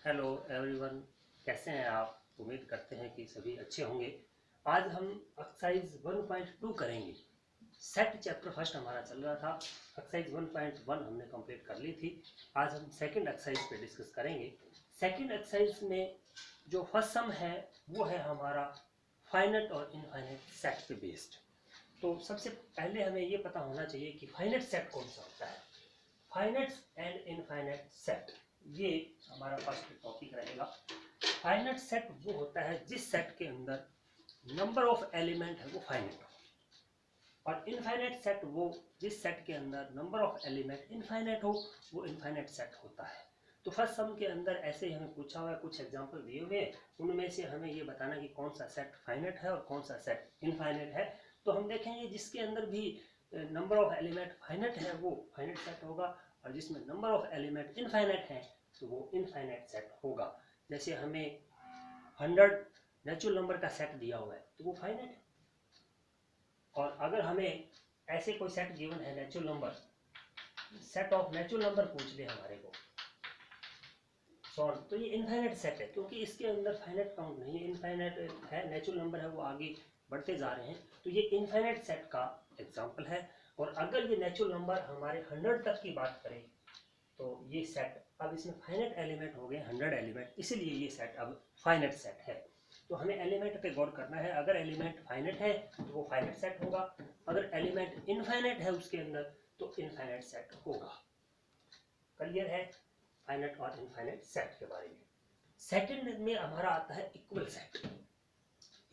Hello everyone, कैसे हैं आप? उम्मीद करते हैं कि सभी अच्छे होंगे। आज हम एक्सरसाइज 1.2 करेंगे। सेट चैप्टर फर्स्ट हमारा चल रहा था। एक्सरसाइज 1.1 हमने कंप्लीट कर ली थी। आज हम सेकंड एक्सरसाइज पे डिस्कस करेंगे। सेकंड एक्सरसाइज में जो फर्स्ट सम है वो है हमारा फाइनाइट और इनफाइनाइट सेट पे बेस्ड। तो सबसे पहले हमें ये पता होना चाहिए कि फाइनाइट सेट कौन सा होता है। फाइनाइट एंड इनफाइनाइट सेट, ये हमारा फर्स्ट टॉपिक रहेगा। फाइनाइट सेट वो होता है जिस सेट के अंदर नंबर ऑफ एलिमेंट है वो फाइनाइट हो, और इनफाइनाइट सेट वो जिस सेट के अंदर नंबर ऑफ एलिमेंट इनफाइनाइट हो, वो इनफाइनाइट सेट होता है। तो फर्स्ट सम के अंदर ऐसे ही हमें पूछा हुआ है, कुछ एग्जांपल दिए हुए हैं, उनमें से हमें ये बताना कि कौन सा सेट फाइनाइट है और कौन सा सेट इनफाइनाइट है। तो हम देखेंगे जिसके अंदर भी नंबर ऑफ एलिमेंट फाइनाइट है वो फाइनाइट सेट होगा, और जिसमें नंबर ऑफ एलिमेंट इनफाइनाइट है तो वो इनफाइनाइट सेट होगा। जैसे हमें 100 नेचुरल नंबर का सेट दिया हुआ है तो वो फाइनाइट है। और अगर हमें ऐसे कोई सेट गिवन है, natural number, set of natural number पूछ ले हमारे को सॉल्व, तो ये इनफाइनाइट सेट है, क्योंकि इसके अंदर फाइनाइट काउंट नहीं है, इनफाइनाइट है, नेचुरल नंबर है, वो आगे बढ़ते जा रहे हैं, तो ये इनफाइनाइट सेट का एग्जाम्पल है। और अगर ये नेचुरल नंबर हमारे 100 तक की बात करें तो ये सेट, अब इसमें फाइनाइट एलिमेंट हो गए 100 एलिमेंट, इसीलिए ये सेट अब फाइनाइट सेट है। तो हमें एलिमेंट पे गौर करना है। अगर एलिमेंट फाइनाइट है तो वो फाइनाइट सेट होगा, अगर एलिमेंट इनफाइनाइट है उसके अंदर तो इनफाइनाइट सेट होगा। क्लियर है फाइनाइट और इनफाइनाइट सेट के बारे में। सेकंड में हमारा आता है इक्वल सेट।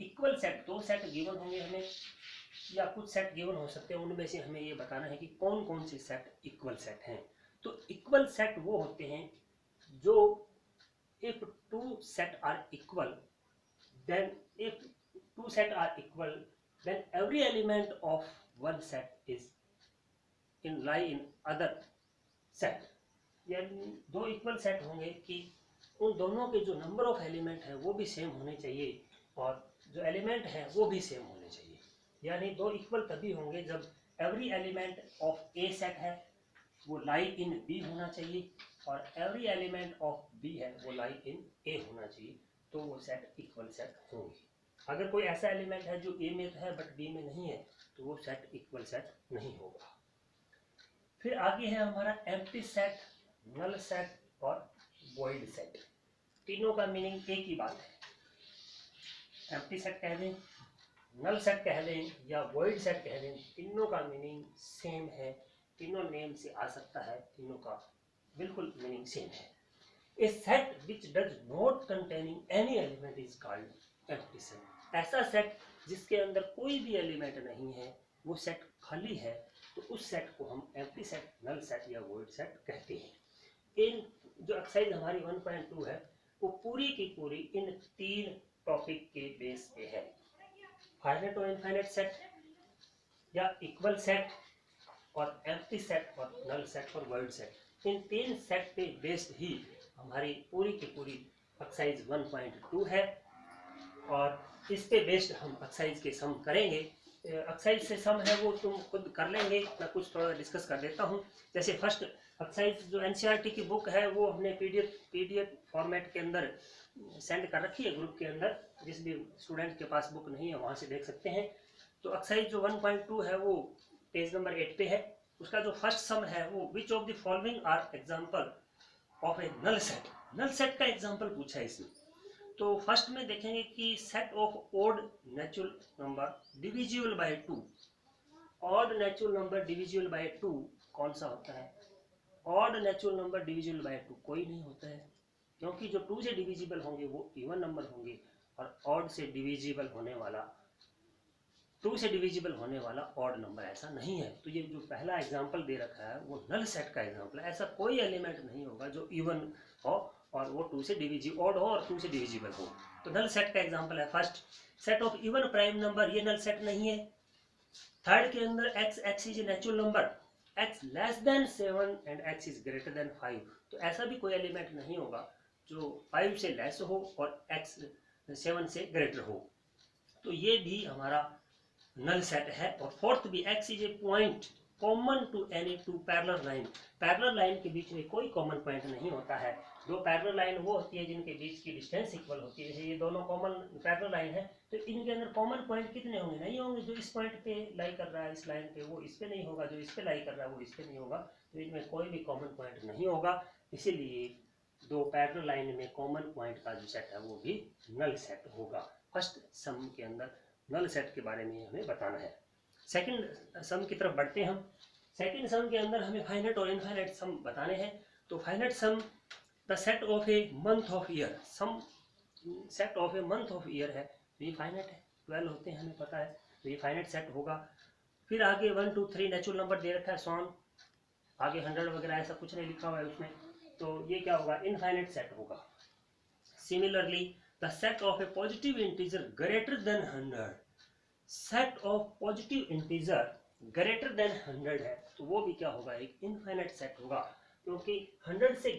इक्वल सेट, दो सेट गिवन होंगे हमें, या कुछ सेट गिवन हो सकते हैं, उनमें से हमें ये बताना है कि कौन कौन से सेट इक्वल सेट हैं। तो इक्वल सेट वो होते हैं जो if two set are equal, then if two set are equal, then every element of one set is in lie in other set। यानी दो इक्वल सेट होंगे कि उन दोनों के जो नंबर ऑफ एलिमेंट है वो भी सेम होने चाहिए और जो एलिमेंट है वो भी सेम होने चाहिए। यानी दो इक्वल तभी होंगे जब every element of a set है वो लाई इन बी होना चाहिए, और एवरी एलिमेंट ऑफ बी है वो लाई इन ए होना चाहिए, तो वो सेट इक्वल सेट होंगे। अगर कोई ऐसा एलिमेंट है जो ए में है बट बी में नहीं है तो वो सेट इक्वल सेट नहीं होगा। फिर आगे है हमारा एम्प्टी सेट, नल सेट और वॉइड सेट। तीनों का मीनिंग एक ही बात है। एम्प्टी सेट कह दें, नल सेट कह दें या वॉइड सेट कह दें, तीनों का मीनिंग सेम है। तीनों नेम से आ सकता है, तीनों का बिल्कुल मीनिंग सेम है। A set which does not containing any element is called empty set. ऐसा सेट जिसके अंदर कोई भी एलिमेंट नहीं है, वो सेट खाली है, तो उस सेट को हम एम्प्टी सेट, नल सेट या वॉइड सेट कहते हैं। इन जो एक्सरसाइज हमारी 1.2 है वो पूरी की पूरी इन तीन टॉपिक के बेस पे है। फाइनाइट और इनफाइनाइट सेट, या इक्वल सेट, और एम्प्टी सेट और नल सेट और वॉइड सेट, इन तीन सेट पे बेस्ड ही हमारी पूरी की पूरी एक्सरसाइज 1.2 है। और इस पे बेस्ड हम एक्सरसाइज के सम करेंगे। एक्सरसाइज से सम है वो तुम खुद कर लेंगे, मैं कुछ थोड़ा डिस्कस कर देता हूँ। जैसे फर्स्ट एक्सरसाइज जो एनसीईआरटी की बुक है वो हमने पीडीएफ फॉर्मेट के अंदर सेंड कर रखी है ग्रुप के अंदर, जिस भी स्टूडेंट के पास बुक नहीं है वहाँ से देख सकते हैं। तो एक्सरसाइज जो 1.2 है वो पेज नंबर 8 पे है। उसका जो फर्स्ट सम है वो which of the following are example of a null set. Null set का एग्जांपल पूछा है इसमें। तो फर्स्ट में देखेंगे कि set of odd natural number divisible by 2। Odd natural number divisible by 2 कौन सा होता है? Odd natural number divisible by 2 कोई नहीं होता है, क्योंकि जो 2 से डिविजिबल होंगे वो इवन नंबर होंगे, और ऑड से डिविजिबल होने वाला, 2 से डिविजिबल होने वाला ऑड नंबर ऐसा नहीं है। तो ये जो पहला एग्जांपल दे रखा है वो नल सेट का एग्जांपल है। ऐसा कोई एलिमेंट नहीं होगा जो इवन हो और वो 2 से डिविजिबल, ऑड हो और 2 से डिविजिबल हो। तो नल सेट का एग्जांपल है first. Set of even prime number, ये नल सेट नहीं है। थर्ड के अंदर x is a natural number, x less than 7 and x is greater than 5। तो ऐसा भी कोई एलिमेंट नहीं होगा जो 5 से लेस हो और x 7 से ग्रेटर हो। तो ये भी हमारा नल सेट है। और फोर्थ भी x is a point common to any two parallel line. Parallel line के बीच में कोई कॉमन पॉइंट नहीं होता है। दो पैरेलल लाइन वो होती है जिनके बीच की डिस्टेंस इक्वल होती है। जैसे ये दोनों कॉमन पैरेलल लाइन है तो इनके अंदर कॉमन पॉइंट कितने होंगे? नहीं होंगे। जो इस पॉइंट पे लाई कर रहा है इस लाइन पे वो इस पे नहीं होगा, जो इस पे लाई कर रहा है वो इस पे नहीं होगा। तो इनमें कोई भी कॉमन पॉइंट नहीं होगा। इसीलिए दो पैरेलल लाइन में कॉमन पॉइंट का जो सेट है वो भी नल सेट होगा। फर्स्ट सम के अंदर नल सेट के बारे में हमें बताना है। सेकंड सम की तरफ बढ़ते हैं हम। सेकंड सम के अंदर हमें फाइनाइट और इनफाइनाइट सम बताने हैं। तो finite sum the set of a month of year, sum set of a month of year है तो ये फाइनाइट है। 12 होते हैं हमें पता है, तो ये फाइनाइट सेट होगा। फिर आगे 1 2 3 नेचुरल नंबर दे रखा है सॉन, आगे 100 वगैरह ऐसा कुछ नहीं लिखा हुआ है उसमें, तो ये क्या होगा? इनफाइनाइट सेट होगा। Similarly the set of A positive integer greater than 100, set of positive integer greater than 100 है तो वो भी क्या होगा? एक इनफाइनाइट सेट होगा, क्योंकि 100 से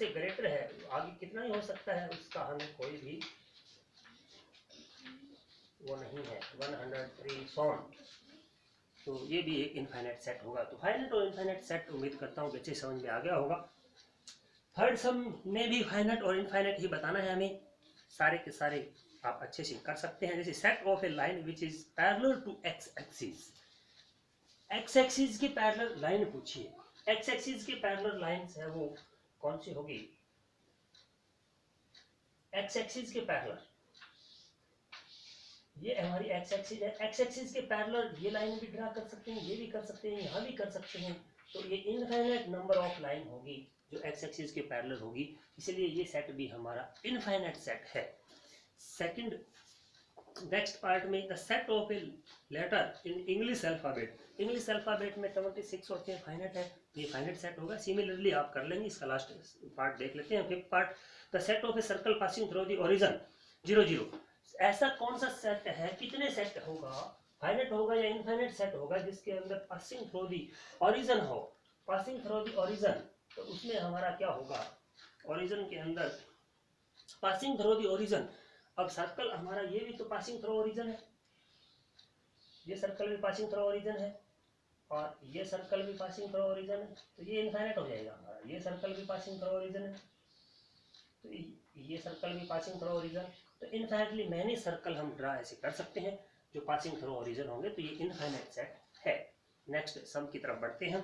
ग्रेटर है, आगे कितना ही हो सकता है उसका हमें कोई भी वो नहीं है। 103 सॉन, तो ये भी एक इनफाइनाइट सेट होगा। तो फाइनाइट और इनफाइनाइट सेट उम्मीद करता हूँ बच्चे समझ में आ गया होगा। थर्ड सम में भी फाइनाइट और इनफाइनाइट ही बताना है हमें। सारे के सारे आप अच्छे से कर सकते हैं। जैसे set of A line which is parallel to x axis, x axis के पैरेलल लाइन पूछिए। एक्स एक्सिस के पैरेलल लाइंस है वो कौन सी होगी? एक्स एक्सिस के पैरेलल, ये हमारी एक्स एक्सिस है। एक्स एक्सिस के पैरेलल ये लाइन भी ड्रा कर सकते हैं, ये भी कर सकते हैं, यहाँ भी कर सकते हैं। तो ये इनफाइनाइट नंबर ऑफ लाइन होगी जो एक्स एक्सिस के पैरेलल होगी, इसलिए ये सेट भी हमारा इनफाइनाइट सेट है। सेकंड नेक्स्ट पार्ट में the set of a letter in English alphabet, English alphabet में 26 होते हैं, फाइनाइट है, ये फाइनाइट सेट होगा। सिमिलरली आप कर लेंगे। इसका लास्ट पार्ट देख लेते हैं। Fifth part the set of a circle passing through the origin 0 0, ऐसा कौन सा सेट है? कितने सेट होगा? फाइनाइट होगा या इनफाइनाइट सेट होगा जिसके अंदर पासिंग थ्रू द ओरिजिन हो? पासिंग थ्रू द ओरिजिन, तो उसमें हमारा क्या होगा? ओरिजिन के अंदर पासिंग थ्रू द ओरिजिन। अब सर्कल हमारा ये भी तो पासिंग थ्रू ओरिजिन है, ये सर्कल भी पासिंग थ्रू ओरिजिन है और ये सर्कल भी पासिंग थ्रू ओरिजिन है, तो ये इनफाइनाइट हो जाएगा हमारा। ये सर्कल भी पासिंग थ्रू ओरिजिन है तो ये सर्कल भी पासिंग थ्रू ओरिजिन, तो इनफाइनाइटली मैनी सर्कल हम ड्रा ऐसे कर सकते हैं जो पासिंग थ्रू ओरिजिन होंगे, तो ये इनफाइनाइट सेट है। नेक्स्ट सम की तरफ बढ़ते हैं।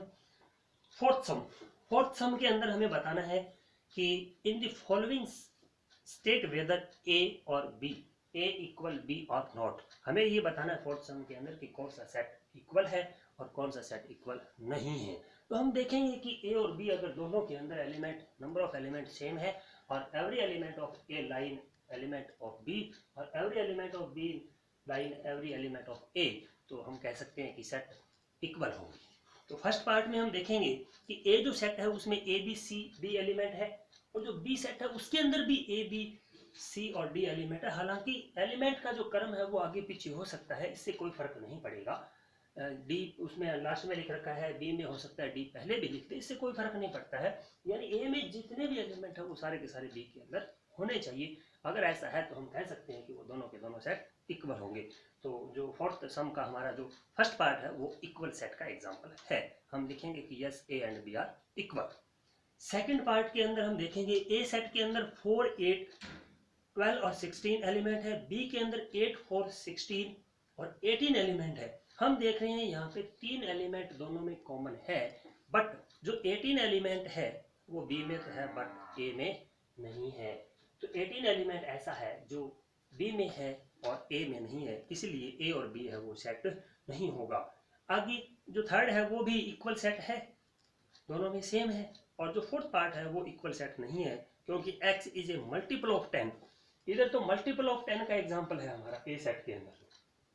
फोर्थ सम के अंदर हमें बताना है कि in the following state whether A और बी, ए इक्वल बी और नॉट। हमें ये बताना है फोर्थ सम के अंदर कि कौन सा सेट इक्वल है और कौन सा सेट इक्वल नहीं है। तो हम देखेंगे कि ए और बी अगर दोनों के अंदर element number of element same है और every element of A line element of B और every element of B line every element of A, तो हम कह सकते हैं कि सेट इक्वल होंगे। तो फर्स्ट पार्ट में हम देखेंगे कि ए जो सेट है उसमें a b c d element है और जो बी सेट है उसके अंदर भी ए बी सी और डी एलिमेंट है। हालांकि एलिमेंट का जो क्रम है वो आगे पीछे हो सकता है, इससे कोई फर्क नहीं पड़ेगा। डी उसमें लास्ट में लिख रखा है, बी में हो सकता है डी पहले भी लिखते, इससे कोई फर्क नहीं पड़ता है। यानी ए में जितने भी एलिमेंट है वो सारे के सारे बी के अंदर होने चाहिए। अगर ऐसा है तो हम कह सकते हैं कि वो दोनों के दोनों सेट इक्वल होंगे। तो जो फोर्थ सम का हमारा जो फर्स्ट पार्ट है वो इक्वल सेट का एग्जांपल है। हम लिखेंगे कि yes a and b are equal. Second part के अंदर हम देखेंगे ए सेट के अंदर 4 8 12 और 16 एलिमेंट है, बी के अंदर 8 4 16 और 18 एलिमेंट है। हम देख रहे हैं यहाँ पे 3 एलिमेंट दोनों में कॉमन है, बट जो 18 एलिमेंट है वो बी में तो है बट ए में नहीं है। तो 18 एलिमेंट ऐसा है जो बी में है और ए में नहीं है, इसलिए ए और बी है वो सेट नहीं होगा। आगे जो थर्ड है वो भी इक्वल सेट है, दोनों में सेम है। और जो फोर्थ पार्ट है वो इक्वल सेट नहीं है क्योंकि x is A multiple of 10। इधर तो मल्टीपल ऑफ 10 का एग्जांपल है हमारा ए सेट के अंदर,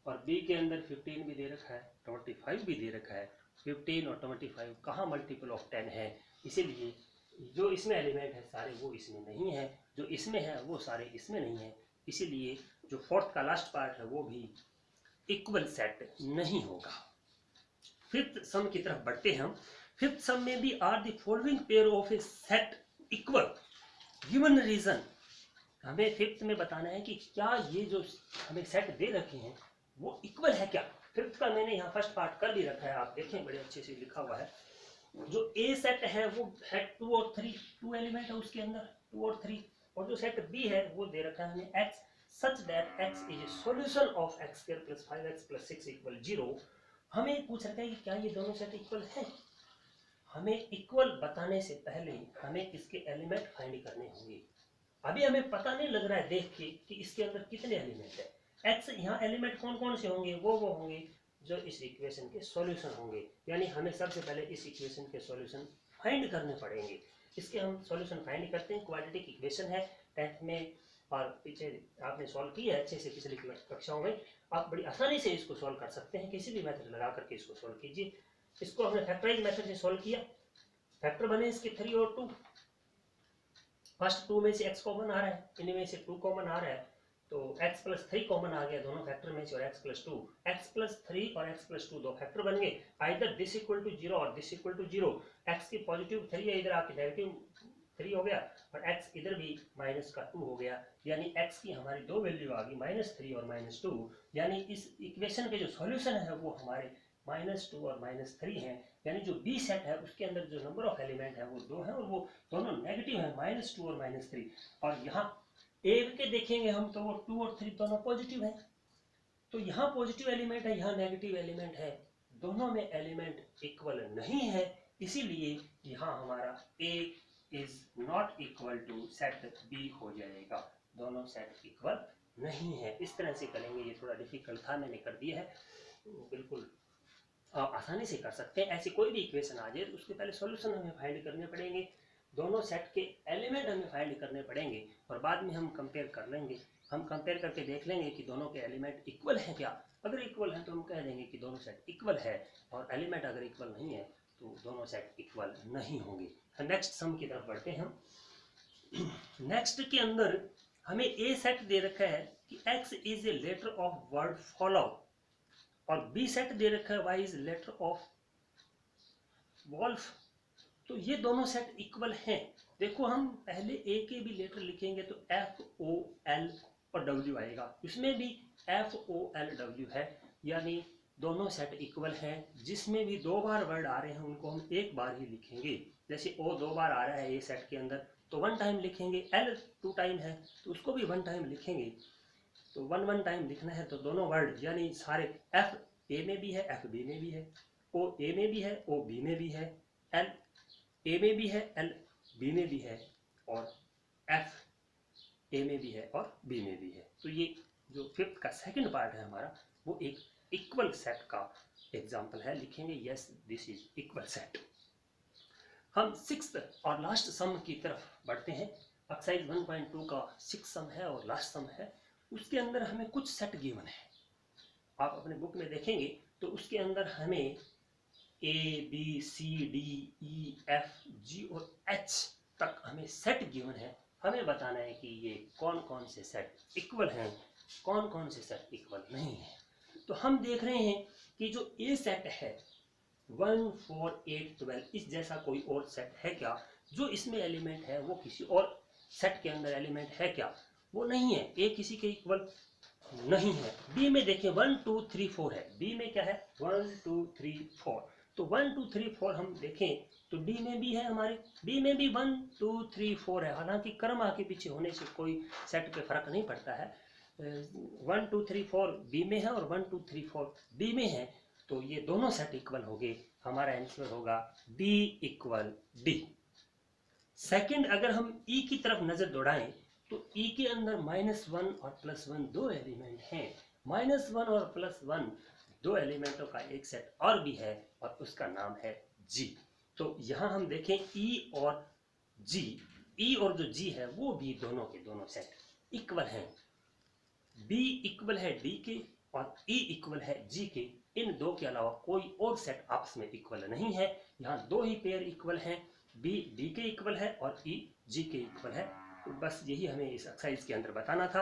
और बी के अंदर 15 भी दे रखा है, 25 भी दे रखा है। 15 और 25 कहाँ मल्टीपल ऑफ 10 है, इसीलिए जो इसमें एलिमेंट है सारे वो इसमें नहीं है, जो इसमें है वो सारे इसमें नहीं है, इसीलिए जो फोर्थ का लास्ट पार्ट है वो भी इक्वल सेट नहीं होगा। फिफ्थ सम की तरफ बढ़ते हैं हम। फिफ्थ सम में भी are the following pair of a set equal given reason. हमें फिफ्थ में बताना है कि क्या ये जो हमें सेट दे रखे हैं वो इक्वल है क्या। फिफ्थ का मैंने यहाँ फर्स्ट पार्ट कर भी रखा है, आप देखें बड़े अच्छे से लिखा हुआ है। जो ए सेट है वो है 2 और 3, 2 एलिमेंट है उसके अंदर, 2 और 3। और जो सेट बी है वो दे रखा है हमें x such that x is a solution of x square plus 5x plus 6 equal 0। हमें पूछ रखा है कि क्या ये दोनों सेट इक्वल है। हमें इक्वल बताने से पहले हमें इसके एलिमेंट फाइंड करने होंगे। अभी हमें पता नहीं लग रहा है देख के कि इसके अंदर कितने एलिमेंट है। x यहाँ एलिमेंट कौन कौन से होंगे, वो होंगे जो इस इक्वेशन के सॉल्यूशन होंगे। यानी हमें सबसे पहले इस इक्वेशन के सॉल्यूशन फाइंड करने पड़ेंगे। इसके हम सॉल्यूशन फाइंड करते हैं। क्वाड्रेटिक इक्वेशन है 10th में, और पीछे आपने सॉल्व किया है अच्छे से पिछली कक्षाओं में। आप बड़ी आसानी से इसको सॉल्व कर सकते हैं, किसी भी मेथड लगा करके इसको सॉल्व कीजिए। इसको हमने फैक्टराइज मेथड से सॉल्व किया। फैक्टर बने इसके 3 और 2। फर्स्ट 2 में से x कॉमन आ रहा है, इनमें से 2 कॉमन आ रहा है, तो x प्लस 3 कॉमन आ गया दोनों फैक्टर में से, और x प्लस 2, x प्लस 3 और x प्लस 2 दो फैक्टर बन गए। आइदर दिस इक्वल टू 0 और दिस इक्वल टू 0। x की पॉजिटिव 3 है, इधर आके नेगेटिव 3 हो गया, और x इधर भी माइनस का 2 हो गया। यानी x की हमारी दो वैल्यू आ गई, -3 और -2। यानी इस इक्वेशन के जो सॉल्यूशन है वो हमारे -2 और -3 हैं। यानी जो बी सेट है उसके अंदर जो नंबर ऑफ एलिमेंट है वो 2 है, और वो दोनों नेगेटिव है, -2 और -3। और यहाँ ए के देखेंगे हम तो वो 2 और 3 दोनों पॉजिटिव है। तो यहाँ पॉजिटिव एलिमेंट है, यहाँ नेगेटिव एलिमेंट है, दोनों में एलिमेंट इक्वल नहीं है। इसीलिए यहाँ हमारा A is not equal to set B हो जाएगा। दोनों सेट इक्वल नहीं है। इस तरह से करेंगे, ये थोड़ा डिफिकल्ट था, मैंने कर दिया है। बिल्कुल आप आसानी से कर सकते हैं। ऐसी कोई भी इक्वेशन आ जाए तो उसके पहले सॉल्यूशन हमें फाइंड करने पड़ेंगे, दोनों सेट के एलिमेंट हमें फाइंड करने पड़ेंगे, और बाद में हम कंपेयर कर लेंगे। हम कंपेयर करके देख लेंगे कि दोनों के एलिमेंट इक्वल हैं क्या। अगर इक्वल हैं तो हम कह देंगे कि दोनों सेट इक्वल है, और एलिमेंट अगर इक्वल नहीं है तो दोनों सेट इक्वल नहीं होंगे। नेक्स्ट सम की तरफ बढ़ते हैं हम। नेक्स्ट के अंदर हमें ए सेट दे रखा है कि x is a letter of word follow, और बी सेट दे रखा है y is letter of wolf. तो ये दोनों सेट इक्वल हैं। देखो हम पहले ए के भी लेटर लिखेंगे तो FOL और W आएगा, इसमें भी FOLW है, यानी दोनों सेट इक्वल हैं। जिसमें भी 2 बार वर्ड आ रहे हैं उनको हम एक बार ही लिखेंगे। जैसे O 2 बार आ रहा है ए सेट के अंदर तो 1 टाइम लिखेंगे, L 2 टाइम है तो उसको भी 1 टाइम लिखेंगे। तो 1 टाइम लिखना है तो दोनों वर्ड यानी सारे F A में भी है, F B में भी है, O A में भी है, O B में भी है, L A में भी है, L B में भी है, और F A में भी है और B में भी है। तो ये जो फिफ्थ का सेकंड पार्ट है हमारा वो एक इक्वल सेट का एग्जाम्पल है। लिखेंगे yes this is equal set. हम सिक्स्थ और लास्ट सम की तरफ बढ़ते हैं। एक्सरसाइज 1.2 का 6 सम है और लास्ट सम है। उसके अंदर हमें कुछ सेट गिवन है, आप अपने बुक में देखेंगे तो उसके अंदर हमें A B C D E F G और H तक हमें सेट गिवन है। हमें बताना है कि ये कौन कौन से सेट इक्वल हैं, कौन कौन से सेट इक्वल नहीं है। तो हम देख रहे हैं कि जो A सेट है 1 4 8 12 इस जैसा कोई और सेट है क्या। जो इसमें एलिमेंट है वो किसी और सेट के अंदर एलिमेंट है क्या, वो नहीं है। A किसी के इक्वल नहीं है। B में देखिए 1 2 3 4 है, B में क्या है 1 2 3 4। तो 1 2 3 4 हम देखें तो D में भी है, हमारे B में भी 1 2 3 4 है। हालांकि क्रम आगे पीछे होने से कोई सेट पे फर्क नहीं पड़ता है। 1 2 3 4 B में है और 1 2 3 4 B में है, तो ये दोनों सेट इक्वल हो गए। हमारा आंसर होगा B इक्वल D। सेकंड, अगर हम E की तरफ नजर दौड़ाएं तो E के अंदर -1 और +1 दो एलिमेंट हैं। -1 और +1 दो एलिमेंटों का एक सेट और भी है और उसका नाम है G। तो यहाँ हम देखें E और G, E और जो G है वो भी दोनों के दोनों सेट इक्वल हैं। B इक्वल है D के और E इक्वल है G के। इन दो के अलावा कोई और सेट आपस में इक्वल नहीं है। यहाँ दो ही पेयर इक्वल हैं, B D के इक्वल है और E G के इक्वल है। तो बस यही हमें इस एक्सरसाइज के अंदर बताना था।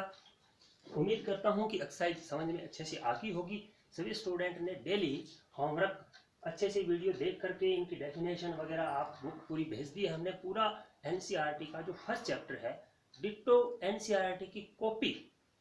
उम्मीद करता हूँ कि एक्सरसाइज समझ में अच्छे से आ गई होगी। सभी स्टूडेंट ने डेली होमवर्क अच्छे से वीडियो देख करके इनकी डेफिनेशन वगैरह आप बुक पूरी भेज दी है। हमने पूरा NCERT का जो फर्स्ट चैप्टर है डिट्टो NCERT की कॉपी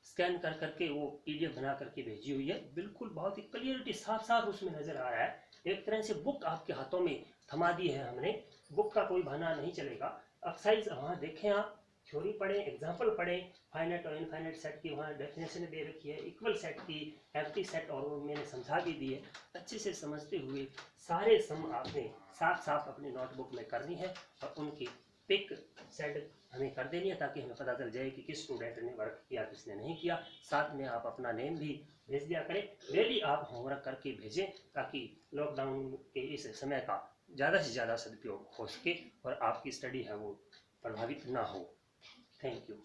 स्कैन कर करके वो PDF बना करके भेजी हुई है, बिल्कुल बहुत ही क्लियरिटी साफ साफ उसमें नज़र आ रहा है। एक तरह से बुक आपके हाथों में थमा दी है हमने, बुक का कोई बहाना नहीं चलेगा। एक्सरसाइज वहाँ देखें, आप थ्योरी पढ़ें, एग्जाम्पल पढ़ें, फाइनाइट और इनफाइनाइट सेट की वहाँ डेफिनेशन दे रखी है, इक्वल सेट की, एम्प्टी सेट और वो मैंने समझा भी दी है। अच्छे से समझते हुए सारे सम आपने साफ साफ अपनी नोटबुक में करनी है और उनकी पिक सेट हमें कर देनी है, ताकि हमें पता चल जाए कि किस स्टूडेंट ने वर्क किया किसने नहीं किया। साथ में आप अपना नेम भी भेज दिया करें, डेली आप होमवर्क करके भेजें, ताकि लॉकडाउन के इस समय का ज़्यादा से ज़्यादा सदुपयोग हो सके और आपकी स्टडी है वो प्रभावित ना हो। Thank you.